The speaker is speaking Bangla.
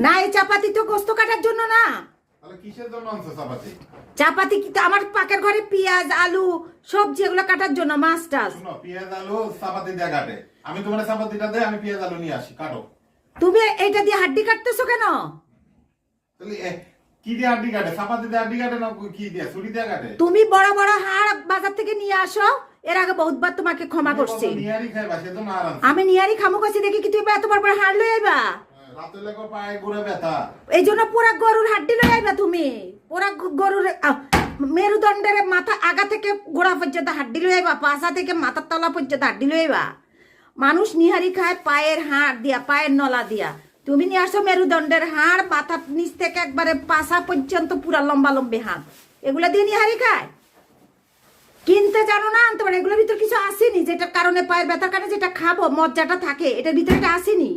না, এই চাপাতি তো গোস্ত কাটার জন্য না। তাহলে কিসের জন্য আনছো চাপাতি? চাপাতি কি আমার পাকের ঘরে পেঁয়াজ আলু সবজি এগুলো কাটার জন্য, মাছ টাছ। শুনো, পেঁয়াজ আলু চাপাতি দিয়ে কাটে। আমি তোমার চাপাতিটা দেই, আমি পেঁয়াজ আলু নিয়ে আসি, কাটো। তুমি এইটা দিয়ে হাড্ডি কাটতেছো কেন? তাহলে কি দিয়ে আড্ডি কাটে? চাপাতি দিয়ে আড্ডি কাটে না কি দিয়ে? ছুরি দিয়ে কাটে? তুমি বড় বড় হাড় বাজার থেকে নিয়ে আসো। এর আগে বহুতবার তোমাকে ক্ষমা করছি। নিয়ারি খাইবা, সেজন্য আর আনছি। আমি নিয়ারি খামো করছি দেখি কি তুমি এত বড় বড় হাড় লই আইবা? রাতে লেগে পায়ে ঘুরে ব্যথা। এই জন্য পুরা গরুর হাড্ডি লই আইবা তুমি। পুরা গরুর মেরুদণ্ডের মাথা আগা থেকে গোড়া পর্যন্ত হাড্ডি লই আইবা, পাশা থেকে মাথার তলা পর্যন্ত হাড্ডি লই আইবা। মানুষ নিহারি খায় পায়ের হাড় দিয়া, পায়ের নলা দিয়া। তুমি নিয়ে আসো মেরুদণ্ডের হাড়, মাথার নিচ থেকে একবারে পাশা পর্যন্ত পুরা লম্বা লম্বি হাড়, এগুলা দিয়ে নিহারি খায়। কিনতে জানো না আনতে পারে। এগুলোর ভিতর কিছু আসেনি যেটার কারণে পায়ের ব্যথার কারণে যেটা খাবো মজ্জাটা থাকে, এটার ভিতরে এটা আসেনি।